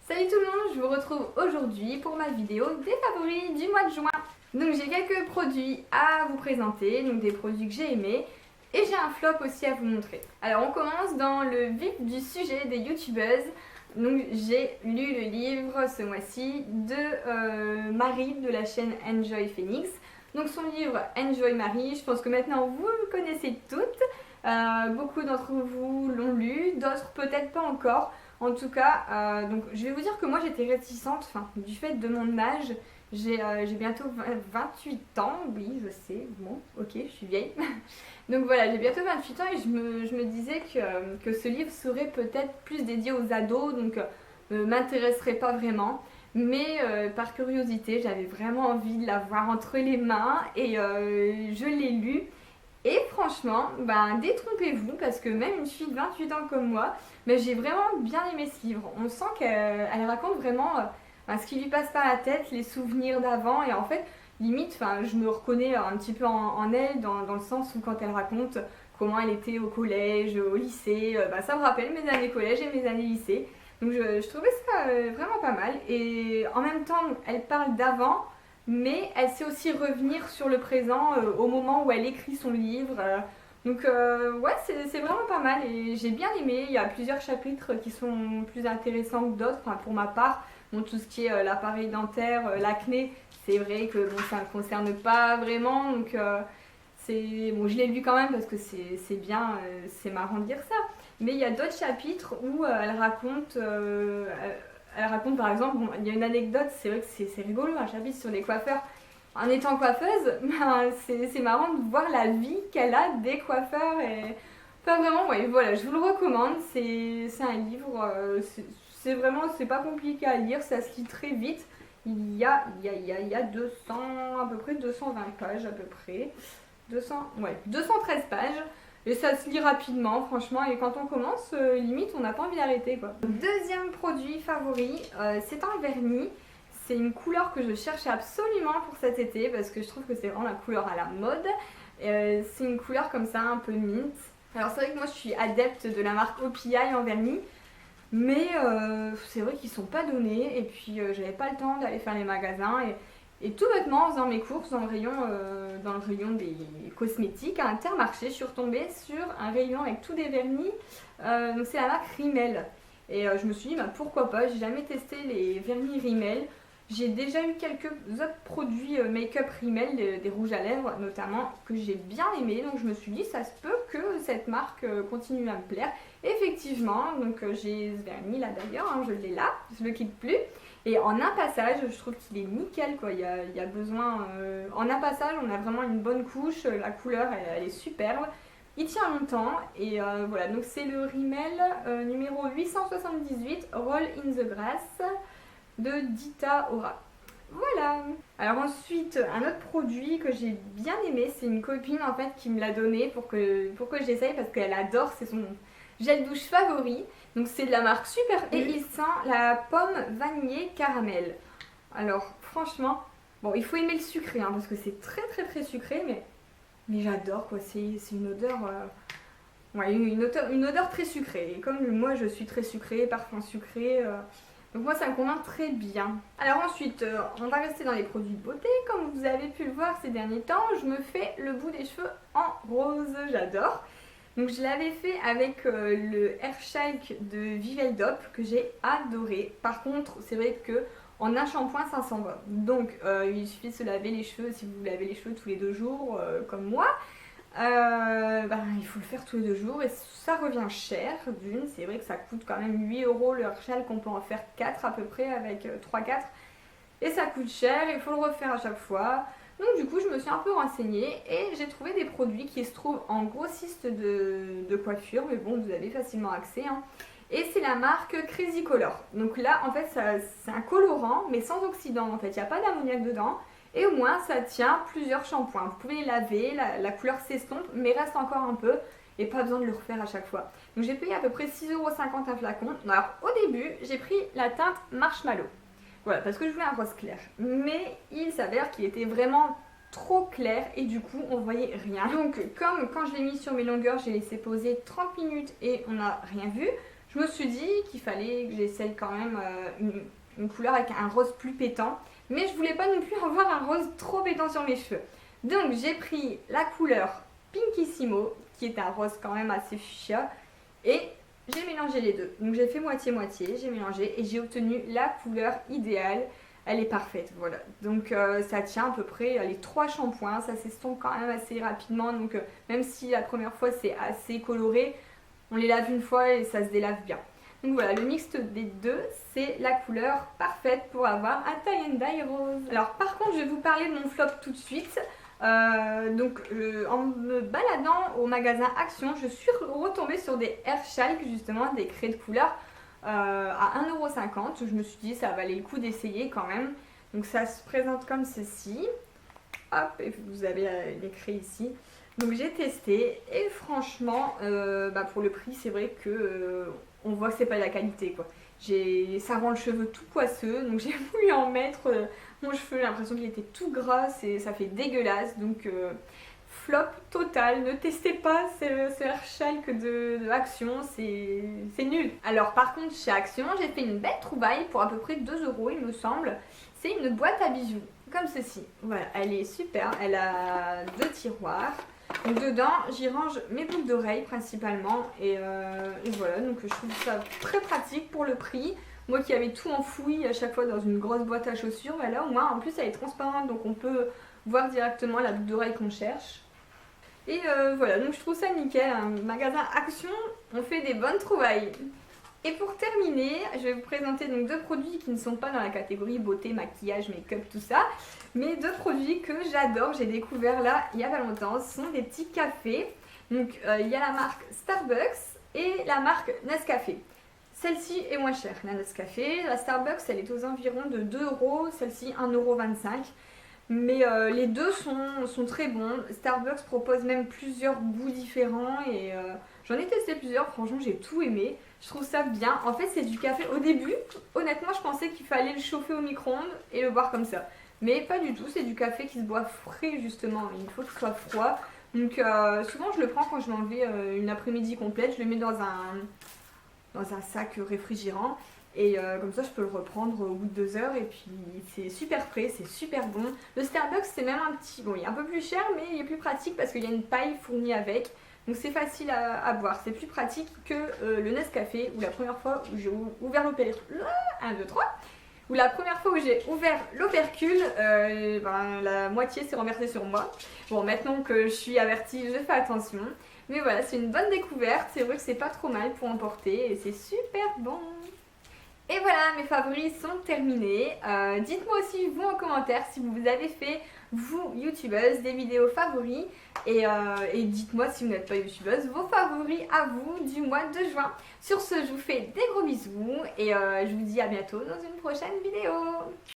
Salut tout le monde, je vous retrouve aujourd'hui pour ma vidéo des favoris du mois de juin. Donc j'ai quelques produits à vous présenter, donc des produits que j'ai aimés et j'ai un flop aussi à vous montrer. Alors on commence dans le vif du sujet des youtubeuses. Donc j'ai lu le livre ce mois-ci de Marie de la chaîne Enjoy Phoenix. Donc son livre Enjoy Marie, je pense que maintenant vous le connaissez toutes. Beaucoup d'entre vous l'ont lu, d'autres peut-être pas encore. En tout cas, donc je vais vous dire que moi j'étais réticente, du fait de mon âge, j'ai bientôt 28 ans, oui je sais, bon ok je suis vieille. Donc voilà, j'ai bientôt 28 ans et je me disais que ce livre serait peut-être plus dédié aux ados, donc m'intéresserait pas vraiment. Mais par curiosité, j'avais vraiment envie de l'avoir entre les mains et je l'ai lu. Et franchement, détrompez-vous parce que même une fille de 28 ans comme moi, j'ai vraiment bien aimé ce livre. On sent qu'elle raconte vraiment ce qui lui passe par la tête, les souvenirs d'avant et en fait, limite, je me reconnais un petit peu en elle dans le sens où quand elle raconte comment elle était au collège, au lycée, ça me rappelle mes années collège et mes années lycée. Donc je trouvais ça vraiment pas mal et en même temps, elle parle d'avant. Mais elle sait aussi revenir sur le présent au moment où elle écrit son livre. Ouais, c'est vraiment pas mal et j'ai bien aimé. Il y a plusieurs chapitres qui sont plus intéressants que d'autres. Pour ma part, tout ce qui est l'appareil dentaire, l'acné, c'est vrai que ça ne me concerne pas vraiment. Je l'ai lu quand même parce que c'est bien, c'est marrant de dire ça. Mais il y a d'autres chapitres où elle raconte par exemple, il y a une anecdote, c'est vrai que c'est rigolo, un chapitre sur les coiffeurs. En étant coiffeuse, c'est marrant de voir la vie qu'elle a des coiffeurs. Et... vraiment, ouais, voilà, je vous le recommande. C'est un livre, c'est pas compliqué à lire, ça se lit très vite. Il y a 200, à peu près 220 pages à peu près. 213 pages. Et ça se lit rapidement, franchement, et quand on commence, limite, on n'a pas envie d'arrêter, quoi. Deuxième produit favori, c'est un vernis. C'est une couleur que je cherche absolument pour cet été, parce que je trouve que c'est vraiment la couleur à la mode. C'est une couleur comme ça, un peu mint. Alors c'est vrai que moi, je suis adepte de la marque OPI en vernis, mais c'est vrai qu'ils sont pas donnés, et puis j'avais pas le temps d'aller faire les magasins, et tout bêtement, en faisant mes courses dans le rayon des cosmétiques à Intermarché, je suis retombée sur un rayon avec tous des vernis. Donc c'est la marque Rimmel. Et je me suis dit, pourquoi pas, j'ai jamais testé les vernis Rimmel. J'ai déjà eu quelques autres produits make-up Rimmel, des rouges à lèvres notamment, que j'ai bien aimé. Donc je me suis dit, ça se peut que cette marque continue à me plaire. Effectivement, donc j'ai ce vernis là d'ailleurs, je l'ai là, je le quitte plus. Et en un passage, je trouve qu'il est nickel, quoi. Il y a besoin... En un passage, on a vraiment une bonne couche. La couleur, elle est superbe. Il tient longtemps. Et voilà, donc c'est le Rimmel numéro 878, Roll in the Grass de Dita Ora. Voilà. Alors ensuite, un autre produit que j'ai bien aimé, c'est une copine en fait qui me l'a donné pour que j'essaye parce qu'elle adore, c'est son gel douche favori. Donc c'est de la marque Super et il sent la pomme vanillée caramel. Alors franchement, il faut aimer le sucré parce que c'est très très très sucré, mais j'adore quoi. C'est une odeur, une odeur très sucrée. Et comme moi je suis très sucrée, parfum sucré, donc moi ça me convient très bien. Alors ensuite, on va rester dans les produits de beauté. Comme vous avez pu le voir ces derniers temps, je me fais le bout des cheveux en rose. J'adore. Donc je l'avais fait avec le Hair Shake de Viveldop que j'ai adoré. Par contre, c'est vrai que en un shampoing ça s'en va. Donc il suffit de se laver les cheveux si vous lavez les cheveux tous les 2 jours comme moi. Il faut le faire tous les 2 jours et ça revient cher d'une. C'est vrai que ça coûte quand même 8 € le Hair Shake, qu'on peut en faire 4 à peu près avec 3-4. Et ça coûte cher, il faut le refaire à chaque fois. Donc du coup je me suis un peu renseignée et j'ai trouvé des produits qui se trouvent en grossiste de coiffure, mais bon vous avez facilement accès. Et c'est la marque Crazy Color. Donc là en fait c'est un colorant mais sans oxydant en fait, il n'y a pas d'ammoniac dedans. Et au moins ça tient plusieurs shampoings. Vous pouvez les laver, la couleur s'estompe mais reste encore un peu et pas besoin de le refaire à chaque fois. Donc j'ai payé à peu près 6,50 € un flacon. Alors au début j'ai pris la teinte Marshmallow. Voilà, parce que je voulais un rose clair. Mais il s'avère qu'il était vraiment trop clair et du coup on voyait rien. Donc comme quand je l'ai mis sur mes longueurs, j'ai laissé poser 30 minutes et on n'a rien vu. je me suis dit qu'il fallait que j'essaye quand même une couleur avec un rose plus pétant. Mais je voulais pas non plus avoir un rose trop pétant sur mes cheveux. Donc j'ai pris la couleur Pinkissimo, qui est un rose quand même assez fuchsia, et j'ai mélangé les deux. Donc j'ai fait moitié-moitié, j'ai mélangé et j'ai obtenu la couleur idéale. Elle est parfaite, voilà. Donc ça tient à peu près les 3 shampoings, ça s'estompe quand même assez rapidement. Donc même si la première fois c'est assez coloré, on les lave une fois et ça se délave bien. Donc voilà, le mixte des deux, c'est la couleur parfaite pour avoir un tie and dye rose. Alors par contre, je vais vous parler de mon flop tout de suite. En me baladant au magasin Action, je suis retombée sur des Airchalk, justement, des craies de couleur à 1,50 €. Je me suis dit ça valait le coup d'essayer quand même. Donc ça se présente comme ceci. Hop, et vous avez les craies ici. Donc j'ai testé et franchement, pour le prix, c'est vrai que on voit que c'est pas de la qualité quoi. Ça rend le cheveu tout poisseux, donc j'ai voulu en mettre. Mon cheveu, j'ai l'impression qu'il était tout gras et ça fait dégueulasse. Donc flop total, ne testez pas ce Airchalk de Action, c'est nul. Alors par contre chez Action, j'ai fait une belle trouvaille pour à peu près 2 € il me semble. C'est une boîte à bijoux, comme ceci. Voilà, elle est super, elle a 2 tiroirs. Donc dedans, j'y range mes boucles d'oreilles principalement et voilà, donc je trouve ça très pratique pour le prix. Moi qui avais tout enfoui à chaque fois dans une grosse boîte à chaussures, là au moins en plus elle est transparente donc on peut voir directement la boucle d'oreille qu'on cherche. Et voilà, donc je trouve ça nickel, un magasin Action, on fait des bonnes trouvailles. Et pour terminer, je vais vous présenter donc 2 produits qui ne sont pas dans la catégorie beauté, maquillage, make-up, tout ça, mais 2 produits que j'adore, j'ai découvert là il y a pas longtemps. Ce sont des petits cafés. Donc il y a la marque Starbucks et la marque Nescafé. Celle-ci est moins chère, la Nescafé. La Starbucks, elle est aux environs de 2 €, celle-ci 1,25 €. Mais les deux sont très bons. Starbucks propose même plusieurs goûts différents et j'en ai testé plusieurs, franchement j'ai tout aimé. Je trouve ça bien. En fait c'est du café. Au début, honnêtement je pensais qu'il fallait le chauffer au micro-ondes et le boire comme ça. Mais pas du tout, c'est du café qui se boit frais justement, il faut qu'il soit froid. Donc souvent je le prends quand je m'en vais une après-midi complète, je le mets dans un sac réfrigérant. Et comme ça je peux le reprendre au bout de 2 heures et puis c'est super frais, c'est super bon. Le Starbucks c'est même un petit, bon il est un peu plus cher mais il est plus pratique parce qu'il y a une paille fournie avec. Donc c'est facile à boire, c'est plus pratique que le Nescafé où la première fois où j'ai ouvert l'opercule, 1, 2, 3, où la première fois où j'ai ouvert l'opercule, la moitié s'est renversée sur moi. Bon maintenant que je suis avertie, je fais attention. Mais voilà, c'est une bonne découverte, c'est vrai que c'est pas trop mal pour emporter et c'est super bon. Et voilà, mes favoris sont terminés. Dites-moi aussi vous en commentaire si vous avez fait, vous youtubeuses, des vidéos favoris. Et dites-moi si vous n'êtes pas youtubeuse, vos favoris à vous du mois de juin. Sur ce, je vous fais des gros bisous et je vous dis à bientôt dans une prochaine vidéo.